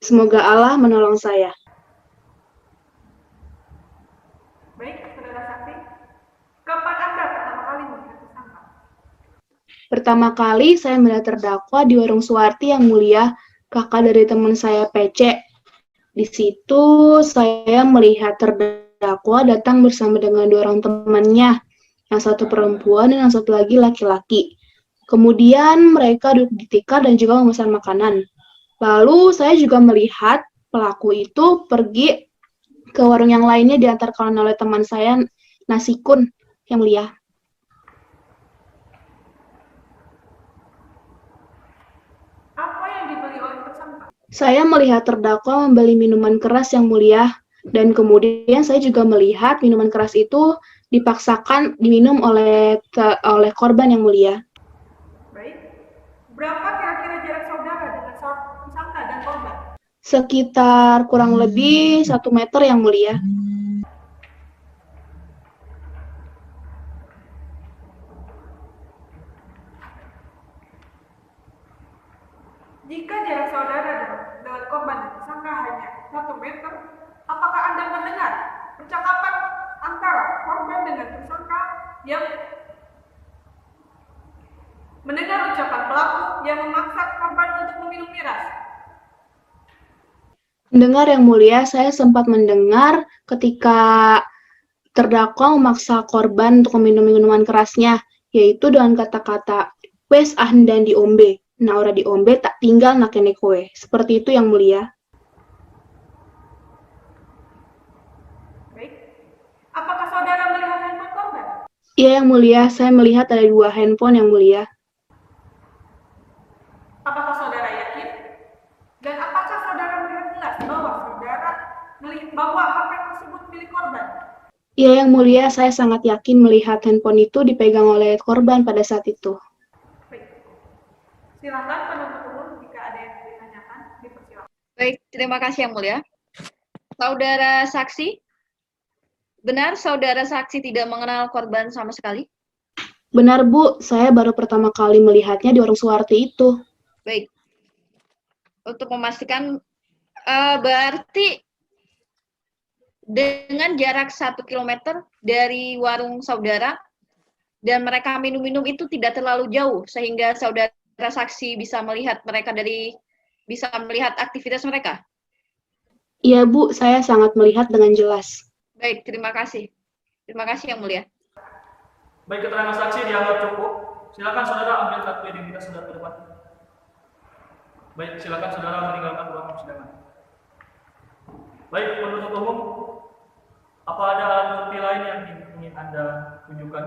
Semoga Allah menolong saya. Baik, saudara saksi. Kapan Anda pertama kali melihat tersangka? Pertama kali saya melihat terdakwa di warung Suwarti, Yang Mulia, kakak dari teman saya PC. Di situ saya melihat terdakwa datang bersama dengan 2 orang temannya, yang satu perempuan dan yang satu lagi laki-laki. Kemudian mereka duduk di tikar dan juga memesan makanan. Lalu saya juga melihat pelaku itu pergi ke warung yang lainnya diantarkan oleh teman saya, Nasikun, Yang Mulia. Apa yang dibeli oleh tersangka? Saya melihat terdakwa membeli minuman keras, Yang Mulia, dan kemudian saya juga melihat minuman keras itu dipaksakan diminum oleh korban, Yang Mulia. Baik. Berapa kira-kira jarak saudara dengan tersangka dan korban? Sekitar kurang lebih 1 meter, Yang Mulia. Jika jarak saudara dengan korban dan tersangka hanya 1 meter, apakah Anda mendengar percakapan antara korban dengan tersangka yang mendengar ucapan pelaku yang memaksa korban untuk meminum miras? Mendengar, Yang Mulia, saya sempat mendengar ketika terdakwa memaksa korban untuk meminum minuman kerasnya, yaitu dengan kata-kata, "Wes ahdan diombe, nah ora diombe tak tinggal nakene kowe." Seperti itu, Yang Mulia. Baik. Apakah saudara melihat handphone korban? Iya, Yang Mulia, saya melihat ada 2 handphone, Yang Mulia. Apakah saudara yakin? Dan apakah saudara melihat jelas bahwa saudara melihat bahwa HP tersebut milik korban? Iya, Yang Mulia, saya sangat yakin melihat handphone itu dipegang oleh korban pada saat itu. Silakan penuntut umum jika ada yang ditanyakan, dipersilakan. Baik, terima kasih Yang Mulia. Saudara saksi, benar saudara saksi tidak mengenal korban sama sekali? Benar, Bu, saya baru pertama kali melihatnya di warung Suwarti itu. Baik. Untuk memastikan, berarti dengan jarak 1 kilometer dari warung saudara, dan mereka minum-minum itu tidak terlalu jauh, sehingga saudara saksi bisa melihat bisa melihat aktivitas mereka? Iya, Bu, saya sangat melihat dengan jelas. Baik, terima kasih. Terima kasih Yang Mulia. Baik, keterangan saksi dianggap cukup. Silakan saudara ambil kartu identitas saudara ke depan. Baik, silakan saudara meninggalkan ruang persidangan. Baik, penuntut umum, apa ada alat bukti lain yang ingin Anda tunjukkan?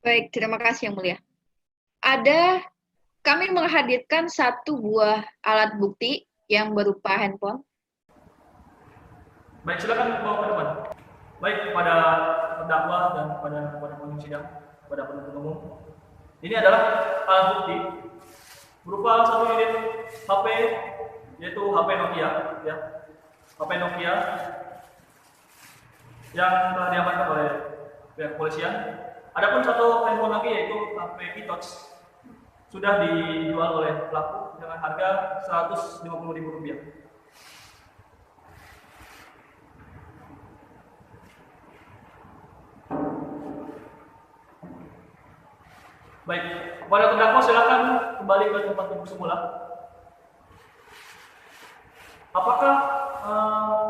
Baik, terima kasih Yang Mulia. Kami menghadirkan 1 buah alat bukti yang berupa handphone. Baik, silakan bawa ke depan. Baik, kepada terdakwa dan kepada pengunjung sidang, kepada penuntut umum. Ini adalah alat bukti berupa 1 unit HP, yaitu HP Nokia, ya. HP Nokia yang telah diamankan oleh pihak kepolisian. Adapun 1 handphone lagi yaitu HP E-Touch sudah dijual oleh pelaku dengan harga Rp150.000. Baik, kepada terdakwa silakan kembali ke tempat duduk semula. Apakah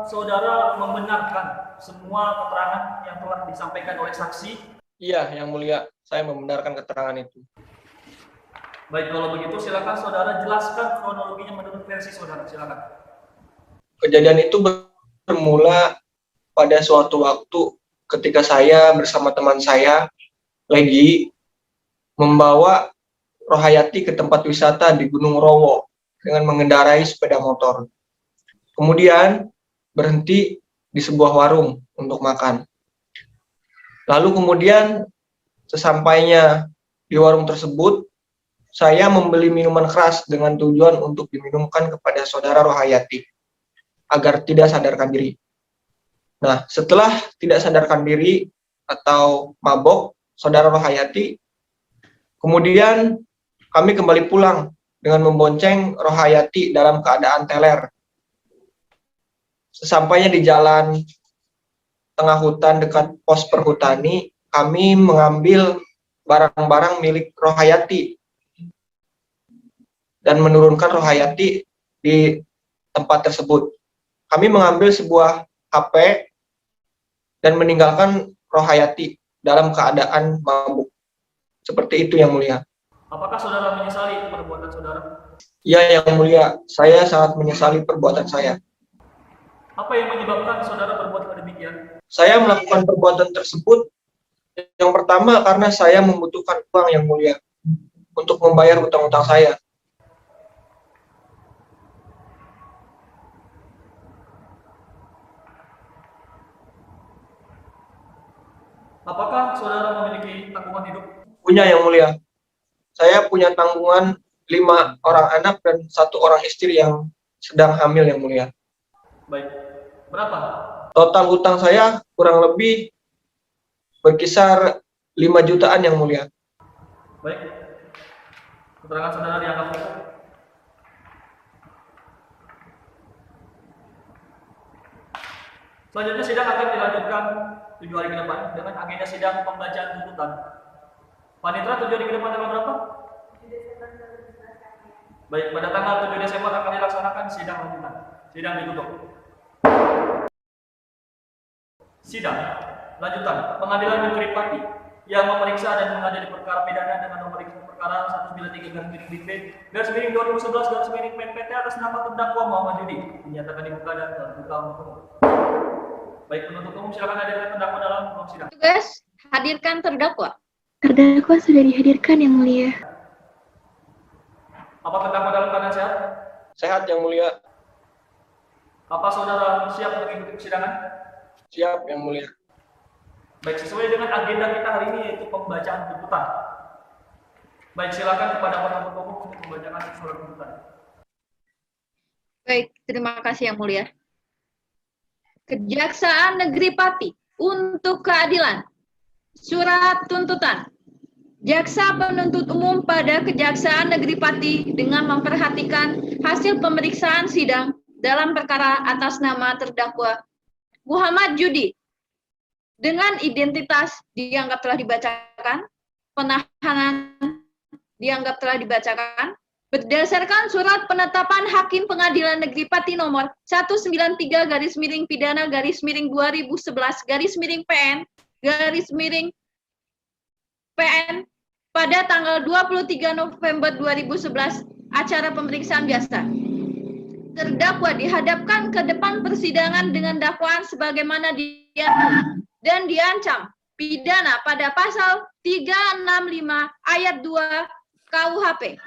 saudara membenarkan semua keterangan yang telah disampaikan oleh saksi? Iya, Yang Mulia, saya membenarkan keterangan itu. Baik, kalau begitu silakan saudara jelaskan kronologinya menurut versi saudara, silakan. Kejadian itu bermula pada suatu waktu ketika saya bersama teman saya, Legi, membawa Rohayati ke tempat wisata di Gunung Rowo dengan mengendarai sepeda motor. Kemudian berhenti di sebuah warung untuk makan. Lalu kemudian sesampainya di warung tersebut, saya membeli minuman keras dengan tujuan untuk diminumkan kepada saudara Rohayati agar tidak sadarkan diri. Nah, setelah tidak sadarkan diri atau mabok, saudara Rohayati, kemudian kami kembali pulang dengan membonceng Rohayati dalam keadaan teler. Sesampainya di jalan tengah hutan dekat pos perhutani, kami mengambil barang-barang milik Rohayati dan menurunkan Rohayati di tempat tersebut. Kami mengambil sebuah HP dan meninggalkan Rohayati dalam keadaan mabuk. Seperti itu, Yang Mulia. Apakah saudara menyesali perbuatan saudara? Ya, Yang Mulia, saya sangat menyesali perbuatan saya. Apa yang menyebabkan saudara berbuat demikian? Saya melakukan perbuatan tersebut yang pertama karena saya membutuhkan uang, Yang Mulia, untuk membayar utang-utang saya. Apakah saudara memiliki tanggungan hidup? Punya, Yang Mulia. Saya punya tanggungan 5 orang anak dan 1 orang istri yang sedang hamil, Yang Mulia. Baik. Berapa? Total hutang saya kurang lebih berkisar 5 jutaan, Yang Mulia. Baik. Keterangan saudara dianggap cukup. Selanjutnya sidang akan dilanjutkan 7 hari ke depan dengan agenda sidang pembacaan tuntutan. Panitera 7 hari ke depan tanggal berapa? 7 Desember 2011. Baik, pada tanggal 7 Desember akan dilaksanakan sidang lanjutan. Sidang ditutup. Sidang lanjutan Pengadilan Negeri Pati yang memeriksa dan mengadili perkara pidana dengan nomor perkara 193/DP/2011/PPT atas nama terdakwa Muhammad Yudi dinyatakan dibuka dan terbuka untuk umum. Baik, penuntut umum silakan hadirkan terdakwa dalam ruang sidang. Tugas, hadirkan terdakwa. Terdakwa sudah dihadirkan, Yang Mulia. Apa terdakwa dalam keadaan sehat? Sehat, Yang Mulia. Apa saudara siap mengikuti persidangan? Siap, Yang Mulia. Baik, sesuai dengan agenda kita hari ini yaitu pembacaan tuntutan. Baik, silakan kepada penuntut umum untuk membacakan surat tuntutan. Baik, terima kasih Yang Mulia. Kejaksaan Negeri Pati untuk keadilan. Surat tuntutan. Jaksa penuntut umum pada Kejaksaan Negeri Pati dengan memperhatikan hasil pemeriksaan sidang dalam perkara atas nama terdakwa Muhammad Yudi dengan identitas dianggap telah dibacakan, penahanan dianggap telah dibacakan, berdasarkan surat penetapan Hakim Pengadilan Negeri Pati nomor 193/Pidana/2011/PN pada tanggal 23 November 2011 acara pemeriksaan biasa. Terdakwa dihadapkan ke depan persidangan dengan dakwaan sebagaimana diatur dan diancam pidana pada pasal 365 ayat 2 KUHP.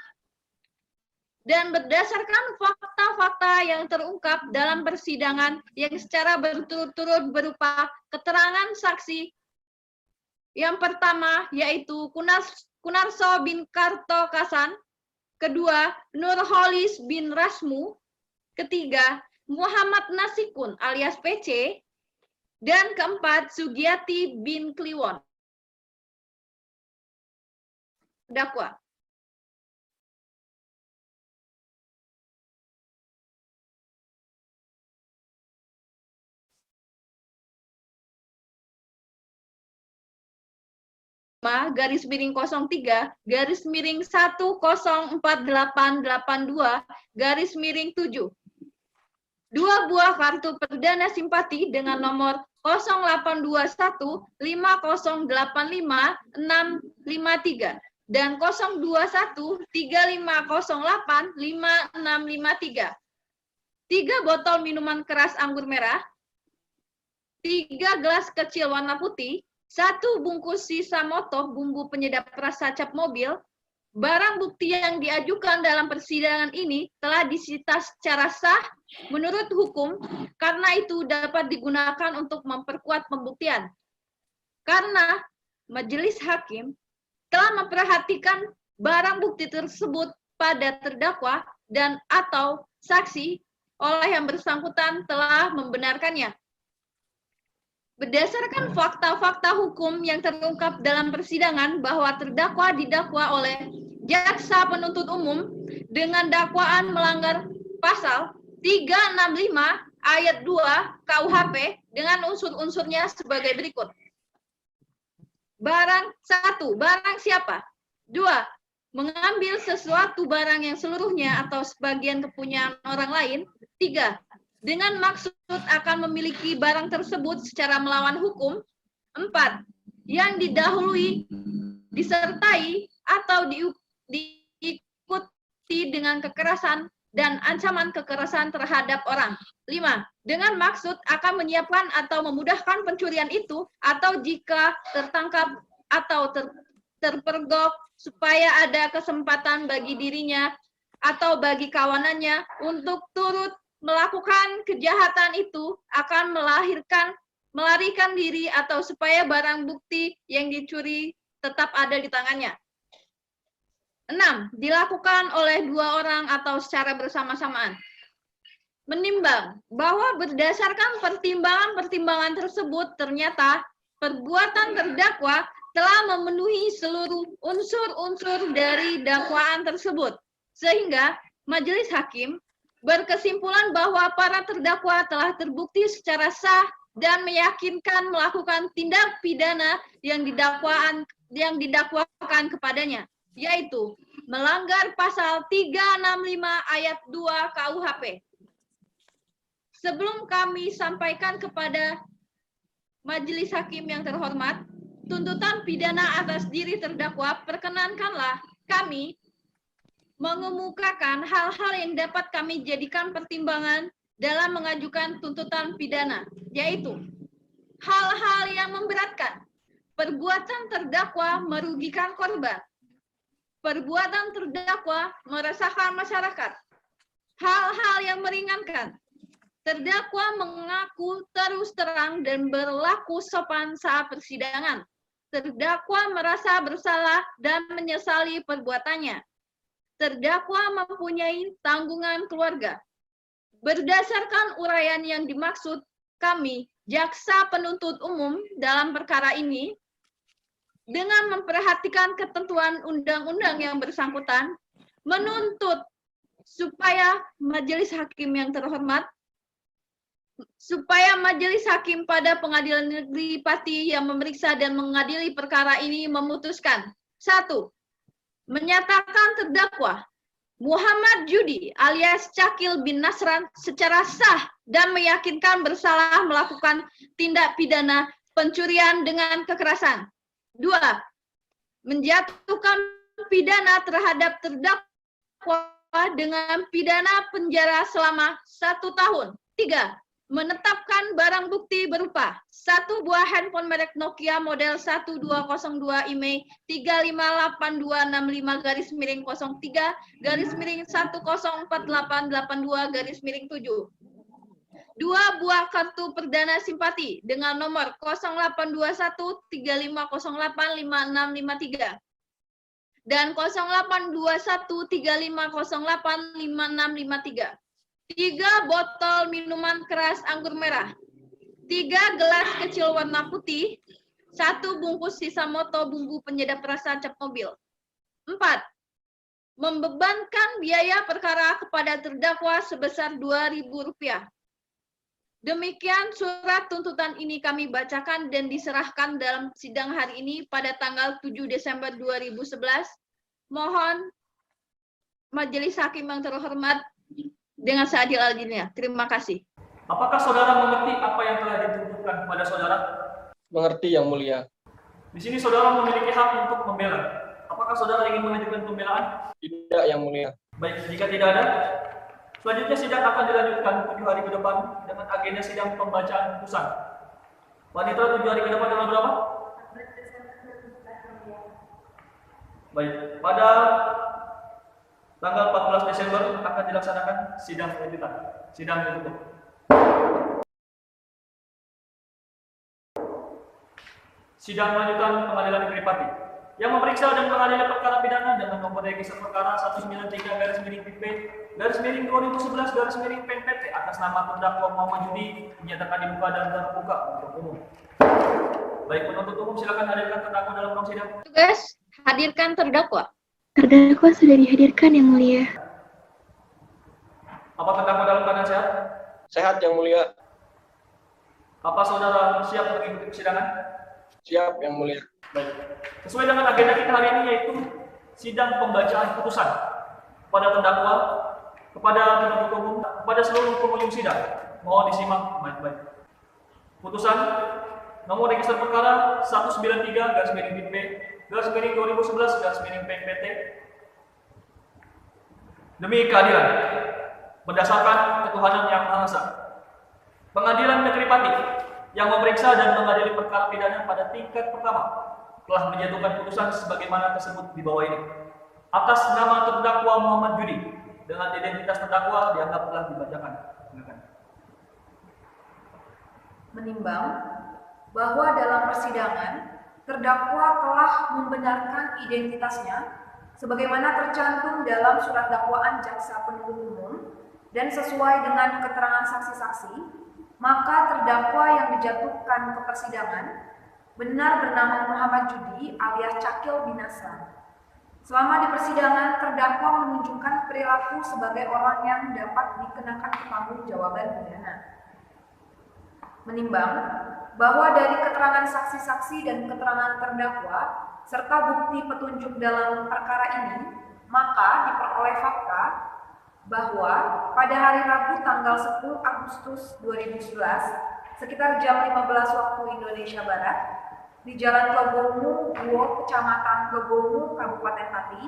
Dan berdasarkan fakta-fakta yang terungkap dalam persidangan yang secara berturut-turut berupa keterangan saksi. Yang pertama yaitu Kunarso bin Kartokasan, kedua Nurholis bin Rasmu, ketiga Muhammad Nasikun alias PC, dan keempat Sugiyati bin Kliwon. Dakwa. Garis miring 03 garis miring 104882 garis miring 7. 2 buah kartu perdana simpati dengan nomor 0821 5085 653 dan 021 3508 5653. 3 botol minuman keras anggur merah, 3 gelas kecil warna putih, 1 bungkus sisa motor bumbu penyedap rasa cap mobil. Barang bukti yang diajukan dalam persidangan ini telah disita secara sah menurut hukum, karena itu dapat digunakan untuk memperkuat pembuktian. Karena majelis hakim telah memperhatikan barang bukti tersebut pada terdakwa dan atau saksi oleh yang bersangkutan telah membenarkannya. Berdasarkan fakta-fakta hukum yang terungkap dalam persidangan bahwa terdakwa didakwa oleh jaksa penuntut umum dengan dakwaan melanggar pasal 365 ayat 2 KUHP dengan unsur-unsurnya sebagai berikut. Barang 1, barang siapa? 2, mengambil sesuatu barang yang seluruhnya atau sebagian kepunyaan orang lain. 3, dengan maksud akan memiliki barang tersebut secara melawan hukum. 4, yang didahului, disertai, atau diikuti dengan kekerasan dan ancaman kekerasan terhadap orang. 5, dengan maksud akan menyiapkan atau memudahkan pencurian itu, atau jika tertangkap atau terpergok supaya ada kesempatan bagi dirinya atau bagi kawanannya untuk turut melakukan kejahatan itu, akan melarikan diri atau supaya barang bukti yang dicuri tetap ada di tangannya. 6, dilakukan oleh 2 orang atau secara bersama-samaan. Menimbang bahwa berdasarkan pertimbangan-pertimbangan tersebut ternyata perbuatan terdakwa telah memenuhi seluruh unsur-unsur dari dakwaan tersebut, sehingga majelis hakim berkesimpulan bahwa para terdakwa telah terbukti secara sah dan meyakinkan melakukan tindak pidana yang didakwakan kepadanya, yaitu melanggar pasal 365 ayat 2 KUHP. Sebelum kami sampaikan kepada majelis hakim yang terhormat tuntutan pidana atas diri terdakwa, perkenankanlah kami mengemukakan hal-hal yang dapat kami jadikan pertimbangan dalam mengajukan tuntutan pidana, yaitu hal-hal yang memberatkan, perbuatan terdakwa merugikan korban, perbuatan terdakwa meresahkan masyarakat, hal-hal yang meringankan, terdakwa mengaku terus terang dan berlaku sopan saat persidangan, terdakwa merasa bersalah dan menyesali perbuatannya, terdakwa mempunyai tanggungan keluarga. Berdasarkan uraian yang dimaksud, kami, jaksa penuntut umum dalam perkara ini, dengan memperhatikan ketentuan undang-undang yang bersangkutan, menuntut supaya majelis hakim yang terhormat, supaya majelis hakim pada Pengadilan Negeri Pati yang memeriksa dan mengadili perkara ini memutuskan. 1, menyatakan terdakwa Muhammad Judi alias Cakil bin Nasran secara sah dan meyakinkan bersalah melakukan tindak pidana pencurian dengan kekerasan. 2, menjatuhkan pidana terhadap terdakwa dengan pidana penjara selama 1 tahun. 3, menetapkan barang bukti berupa 1 buah handphone merek Nokia model 1202 IMEI 358265-03-104882-7. 2 buah kartu perdana simpati dengan nomor 082135085653 dan 082135085653. 3 botol minuman keras anggur merah, 3 gelas kecil warna putih, 1 bungkus sisa moto bumbu penyedap rasa cap mobil. 4, membebankan biaya perkara kepada terdakwa sebesar Rp2.000. Demikian surat tuntutan ini kami bacakan dan diserahkan dalam sidang hari ini pada tanggal 7 Desember 2011. Mohon majelis hakim yang terhormat dengan seadil-adilnya. Terima kasih. Apakah saudara mengerti apa yang telah dituntutkan kepada saudara? Mengerti, Yang Mulia. Di sini saudara memiliki hak untuk membela. Apakah saudara ingin mengajukan pembelaan? Tidak, Yang Mulia. Baik, jika tidak ada, selanjutnya sidang akan dilanjutkan 7 hari ke depan dengan agenda sidang pembacaan putusan. Wanita 7 hari ke depan tanggal berapa? Baik, pada tanggal 14 Desember akan dilaksanakan sidang lanjutan. Sidang ditutup. Sidang lanjutan Pengadilan Negeri Pati yang memeriksa dan mengadili perkara pidana dengan nomor register perkara 193/PP/2011/PNPT atas nama terdakwa Muhammad Judi menyatakan dibuka dan terbuka untuk umum. Baik, penuntut umum silakan hadirkan terdakwa dalam ruang sidang. Tugas, hadirkan terdakwa. Terdakwa sudah dihadirkan, Yang Mulia. Apa terdakwa dalam keadaan sehat? Sehat, Yang Mulia. Apa saudara siap mengikuti persidangan? Siap, Yang Mulia. Baik. Sesuai dengan agenda kita hari ini yaitu sidang pembacaan putusan kepada terdakwa, kepada penuntut umum, kepada seluruh pengunjung sidang. Mohon disimak baik-baik. Putusan nomor register perkara 193/PP/2011/PNPT demi keadilan berdasarkan ketuhanan yang Maha Esa. Pengadilan Negeri Pati yang memeriksa dan mengadili perkara pidana pada tingkat pertama telah menjatuhkan putusan sebagaimana tersebut di bawah ini. Atas nama terdakwa Muhammad Judi dengan identitas terdakwa dianggap telah dibacakan. Silakan. Menimbang bahwa dalam persidangan terdakwa telah membenarkan identitasnya sebagaimana tercantum dalam surat dakwaan jaksa penuntut umum dan sesuai dengan keterangan saksi-saksi, maka terdakwa yang dijatuhkan ke persidangan benar bernama Muhammad Judi alias Cakil bin Nasran. Selama di persidangan, terdakwa menunjukkan perilaku sebagai orang yang dapat dikenakan pertanggungjawaban pidana. Menimbang bahwa dari keterangan saksi-saksi dan keterangan terdakwa serta bukti petunjuk dalam perkara ini, maka diperoleh fakta bahwa pada hari Rabu tanggal 10 Agustus 2011 sekitar jam 15 waktu Indonesia Barat di Jalan Tlogongu, Guo, Kecamatan Tlogongu, Kabupaten Pati,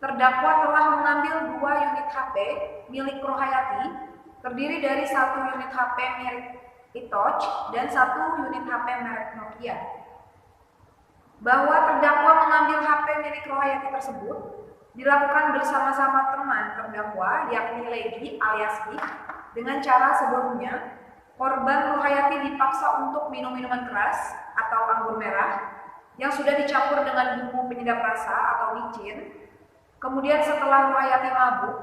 terdakwa telah mengambil 2 unit HP milik Rohayati terdiri dari 1 unit HP merek iTouch dan 1 unit HP merek Nokia. Bahwa terdakwa mengambil HP milik Rohayati tersebut dilakukan bersama-sama teman terdakwa yakni Legi alias Gik dengan cara sebelumnya korban Rohayati dipaksa untuk minum minuman keras atau anggur merah yang sudah dicampur dengan bumbu penyedap rasa atau micin. Kemudian setelah Rohayati mabuk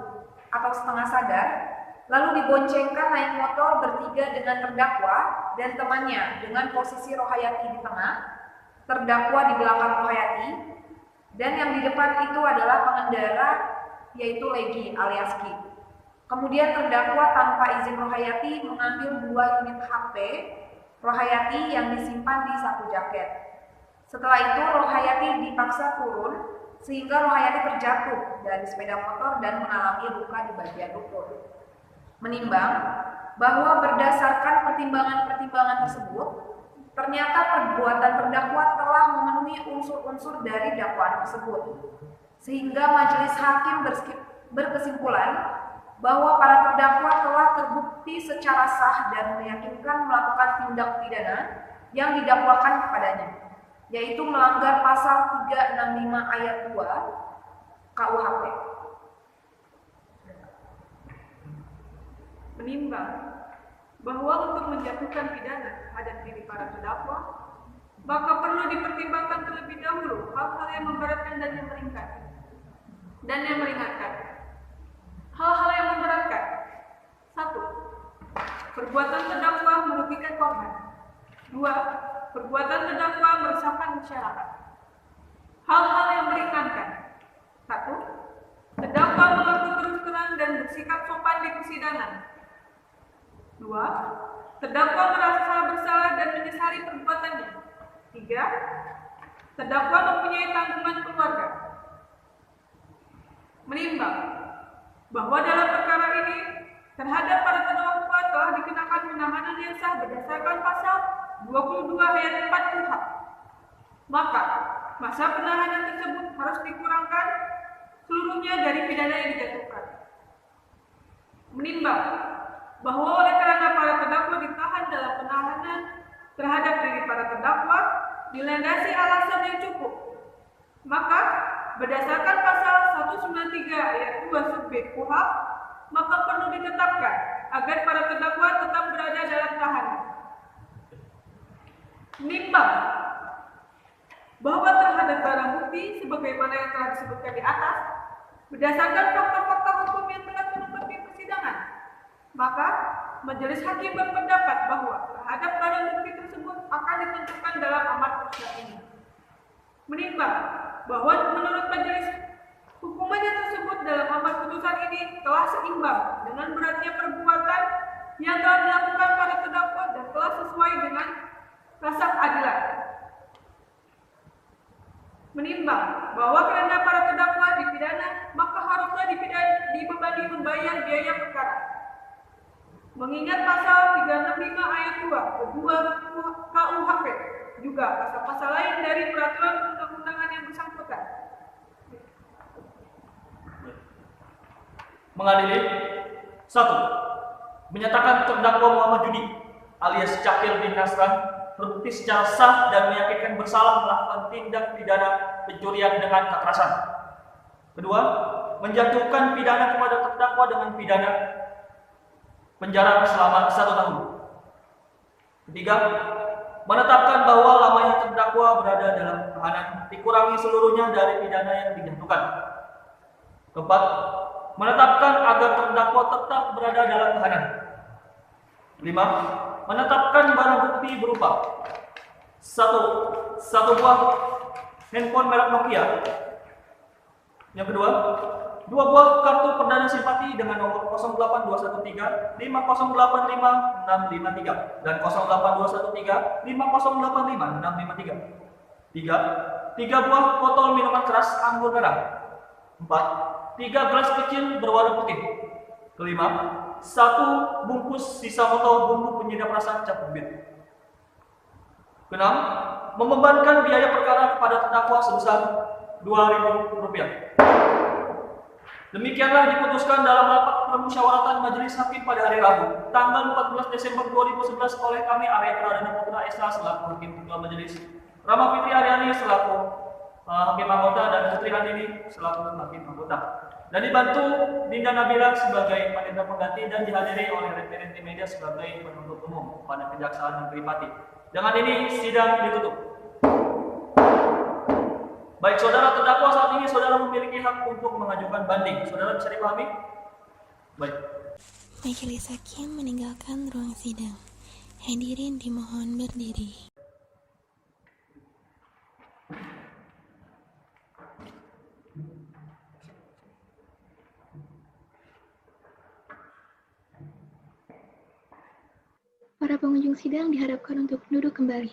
atau setengah sadar, lalu diboncengkan naik motor bertiga dengan terdakwa dan temannya dengan posisi Rohayati di tengah, terdakwa di belakang Rohayati, dan yang di depan itu adalah pengendara yaitu Legi alias Gik. Kemudian terdakwa tanpa izin Rohayati mengambil 2 unit HP Rohayati yang disimpan di saku jaket. Setelah itu Rohayati dipaksa turun sehingga Rohayati terjatuh dari sepeda motor dan mengalami luka di bagian lutut. Menimbang bahwa berdasarkan pertimbangan-pertimbangan tersebut, ternyata perbuatan terdakwa telah memenuhi unsur-unsur dari dakwaan tersebut, sehingga majelis hakim berkesimpulan bahwa para terdakwa telah terbukti secara sah dan meyakinkan melakukan tindak pidana yang didakwakan kepadanya, yaitu melanggar pasal 365 ayat 2 KUHP. Menimbang bahwa untuk menjatuhkan pidana terhadap diri para terdakwa, maka perlu dipertimbangkan terlebih dahulu hal-hal yang memberatkan dan yang meringankan. Hal-hal yang memberatkan: 1. Perbuatan terdakwa merugikan korban. 2. Perbuatan terdakwa meresahkan masyarakat. Hal-hal yang meringankan: 1. Terdakwa mengaku terus terang dan bersikap sopan di persidangan. 2. Terdakwa merasa bersalah dan menyesali perbuatannya. 3. Terdakwa mempunyai tanggungan keluarga. Menimbang bahwa dalam perkara ini terhadap para terdakwa telah dikenakan penahanan yang sah berdasarkan pasal 22 ayat 4 KUHP, maka masa penahanan tersebut harus dikurangkan seluruhnya dari pidana yang dijatuhkan. Menimbang bahwa oleh karena para terdakwa ditahan dalam penahanan terhadap diri para terdakwa dilandasi alasan yang cukup, maka berdasarkan pasal 193 ayat 2 sub B KUHP, maka perlu ditetapkan agar para terdakwa tetap berada dalam tahanan. Menimbang bahwa terhadap barang bukti sebagaimana yang telah disebutkan di atas, berdasarkan fakta-fakta hukum yang telah terungkap di persidangan, maka majelis hakim berpendapat bahwa terhadap barang bukti tersebut akan ditentukan dalam amar putusan ini. Menimbang bahwa menurut majelis hukumannya tersebut dalam amar putusan ini telah seimbang dengan beratnya perbuatan yang telah dilakukan pada terdakwa dan telah sesuai dengan rasa keadilan. Menimbang bahwa karena para terdakwa dipidana, maka haruslah dibebani membayar biaya perkara. Mengingat pasal 365 ayat 2 kedua KUHP, juga pasal-pasal lain dari peraturan undang-undangan yang bersangkutan. Mengadili 1. Menyatakan terdakwa Muhammad Judi alias Cakil bin Nasran terbukti secara sah dan meyakinkan bersalah melakukan tindak pidana pencurian dengan kekerasan. Kedua, menjatuhkan pidana kepada terdakwa dengan pidana penjara selama 1 tahun. Ketiga, menetapkan bahwa lamanya terdakwa berada dalam tahanan dikurangi seluruhnya dari pidana yang dijatuhkan. Keempat, menetapkan agar terdakwa tetap berada dalam tahanan. 5. Menetapkan barang bukti berupa 1 buah handphone merek Nokia. Yang kedua, 2 buah kartu perdana simpati dengan nomor 08213 5085 653 dan 08213 5085 653. 3 buah botol minuman keras anggur merah. 4. 3 gelas kecil berwarna putih. Kelima, 1 bungkus sisa botol bumbu penyedap rasa cap bibit. Keenam, membebankan biaya perkara kepada terdakwa sebesar Rp2.000. Demikianlah diputuskan dalam rapat permusyawaratan Majelis Hakim pada hari Rabu, tanggal 14 Desember 2011 oleh kami Arya Pradana Putra Esa selaku Hakim Ketua Majelis, Rama Fitri Aryani selaku Hakim Anggota dan Putri Handini selaku Hakim Anggota. Dan dibantu Dinda Nabila sebagai panitia pengganti dan dihadiri oleh referenti media sebagai penuntut umum pada Kejaksaan Negeri Pati. Dengan ini sidang ditutup. Baik saudara terdakwa, saat ini saudara memiliki hak untuk mengajukan banding. Saudara bisa dipahami? Baik. Majelis Hakim meninggalkan ruang sidang. Hadirin dimohon berdiri. Para pengunjung sidang diharapkan untuk duduk kembali.